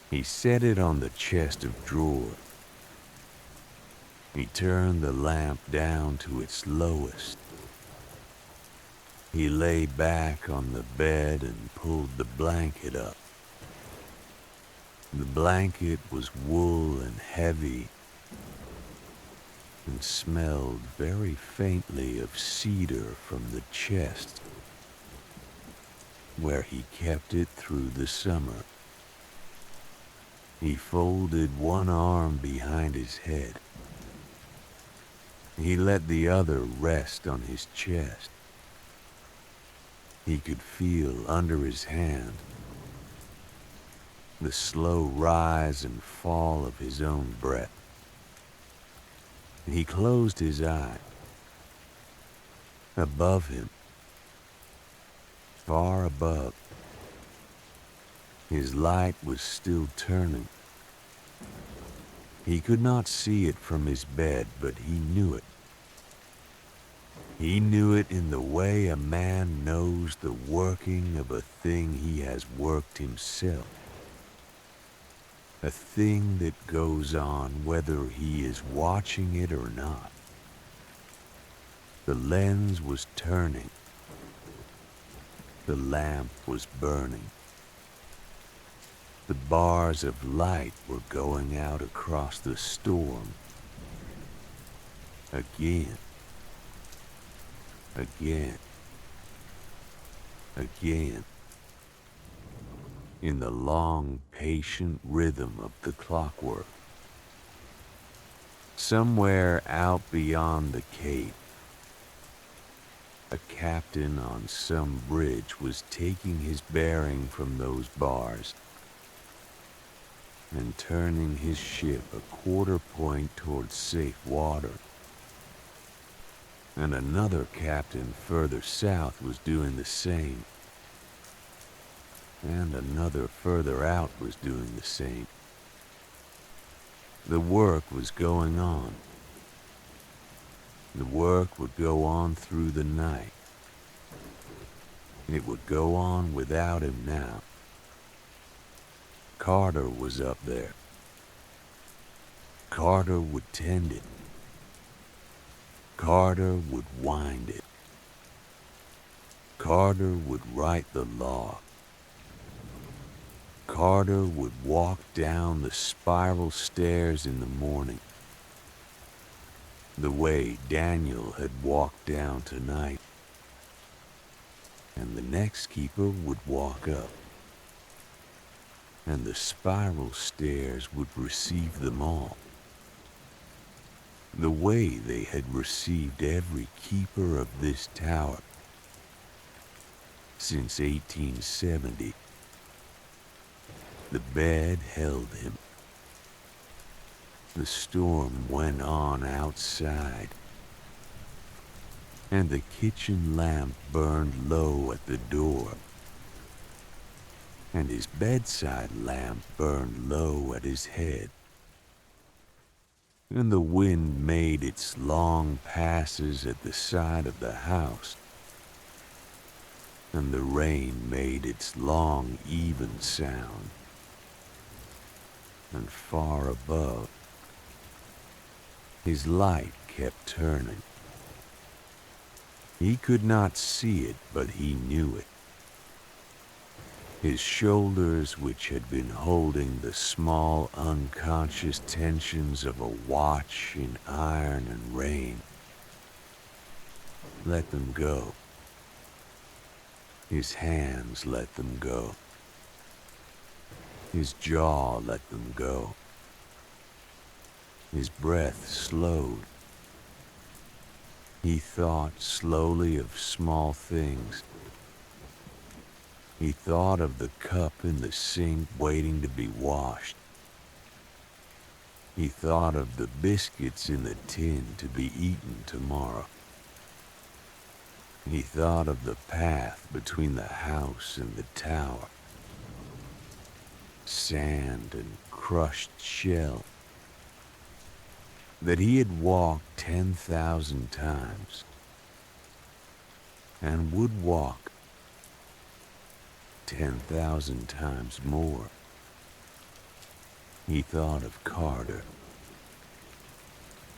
He set it on the chest of drawers. He turned the lamp down to its lowest. He lay back on the bed and pulled the blanket up. The blanket was wool and heavy and smelled very faintly of cedar from the chest, where he kept it through the summer. He folded one arm behind his head. He let the other rest on his chest. He could feel under his hand the slow rise and fall of his own breath. He closed his eye. Above him, far above, his light was still turning. He could not see it from his bed, but he knew it. He knew it in the way a man knows the working of a thing he has worked himself. A thing that goes on whether he is watching it or not. The lens was turning. The lamp was burning. The bars of light were going out across the storm. Again. Again. Again. In the long, patient rhythm of the clockwork. Somewhere out beyond the Cape, a captain on some bridge was taking his bearing from those bars and turning his ship a quarter point towards safe water. And another captain further south was doing the same. And another further out was doing the same. The work was going on. The work would go on through the night. It would go on without him now. Carter was up there. Carter would tend it. Carter would wind it. Carter would write the log. Carter would walk down the spiral stairs in the morning, the way Daniel had walked down tonight, and the next keeper would walk up, and the spiral stairs would receive them all, the way they had received every keeper of this tower since 1870. The bed held him. The storm went on outside, and the kitchen lamp burned low at the door, and his bedside lamp burned low at his head, and the wind made its long passes at the side of the house, and the rain made its long, even sound. And far above, his light kept turning. He could not see it, but he knew it. His shoulders, which had been holding the small, unconscious tensions of a watch in iron and rain, let them go. His hands let them go. His jaw let them go. His breath slowed. He thought slowly of small things. He thought of the cup in the sink waiting to be washed. He thought of the biscuits in the tin to be eaten tomorrow. He thought of the path between the house and the tower. Sand and crushed shell that he had walked 10,000 times and would walk 10,000 times more. He thought of Carter,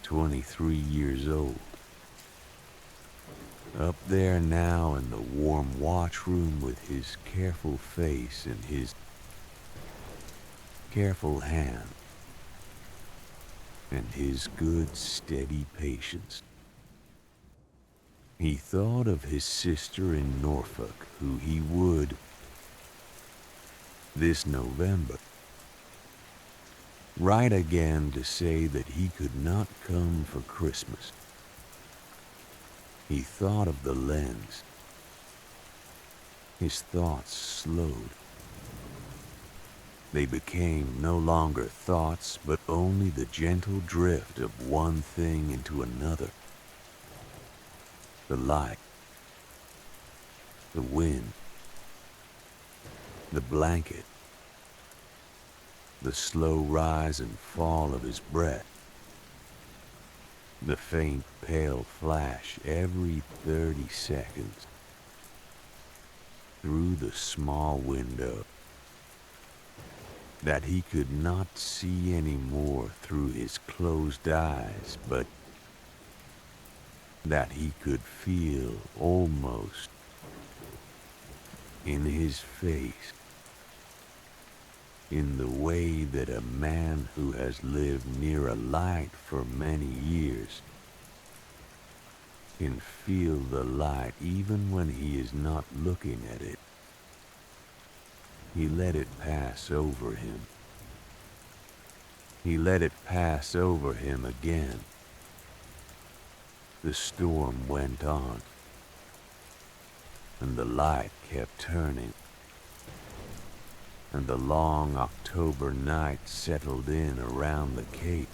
23 years old, up there now in the warm watchroom with his careful face and his careful hand, and his good, steady patience. He thought of his sister in Norfolk, who he would, this November, write again to say that he could not come for Christmas. He thought of the lens. His thoughts slowed. They became no longer thoughts, but only the gentle drift of one thing into another. The light, the wind, the blanket, the slow rise and fall of his breath, the faint pale flash every 30 seconds through the small window that he could not see anymore through his closed eyes, but that he could feel almost in his face, in the way that a man who has lived near a light for many years can feel the light even when he is not looking at it. He let it pass over him. He let it pass over him again. The storm went on, and the light kept turning, and the long October night settled in around the Cape.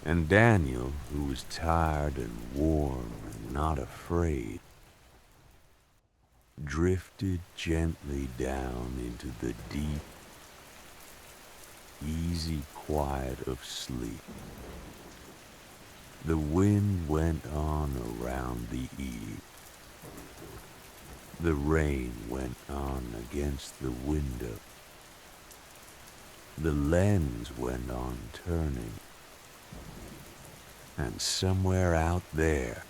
And Daniel, who was tired and warm and not afraid, drifted gently down into the deep, easy quiet of sleep. The wind went on around the eave. The rain went on against the window. The lens went on turning. And somewhere out there,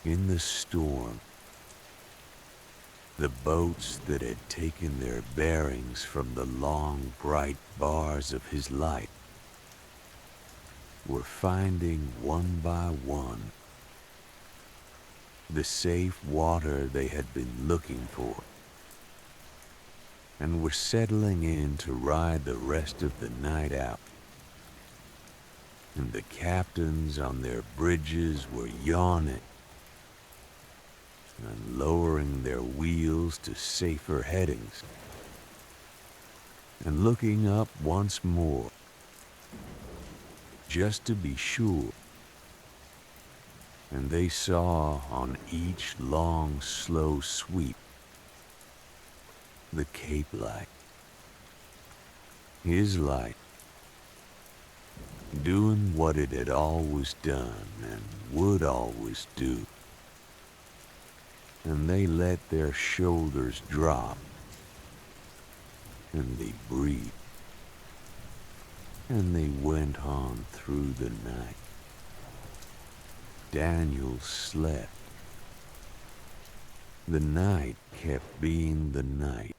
in the storm, the boats that had taken their bearings from the long, bright bars of his light were finding one by one the safe water they had been looking for, and were settling in to ride the rest of the night out. And the captains on their bridges were yawning and lowering their wheels to safer headings and looking up once more, just to be sure. And they saw on each long, slow sweep the Cape light, his light, doing what it had always done and would always do. And they let their shoulders drop, and they breathed, and they went on through the night. Daniel slept. The night kept being the night,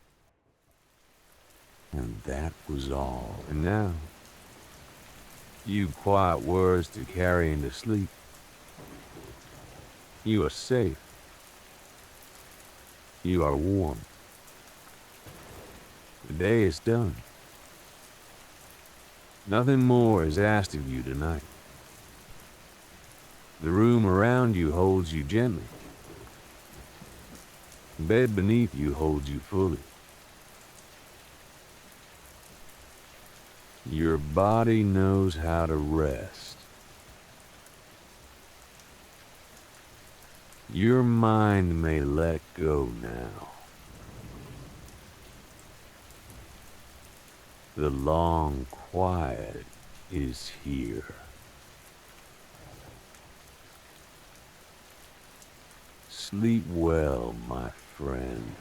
and that was all. And now, you quiet words to carry into sleep. You are safe. You are warm. The day is done. Nothing more is asked of you tonight. The room around you holds you gently. The bed beneath you holds you fully. Your body knows how to rest. Your mind may let go now. The long quiet is here. Sleep well, my friend.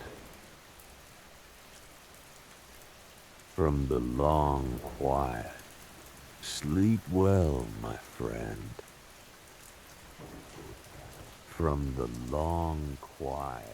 From the long quiet, sleep well, my friend. From the long quiet.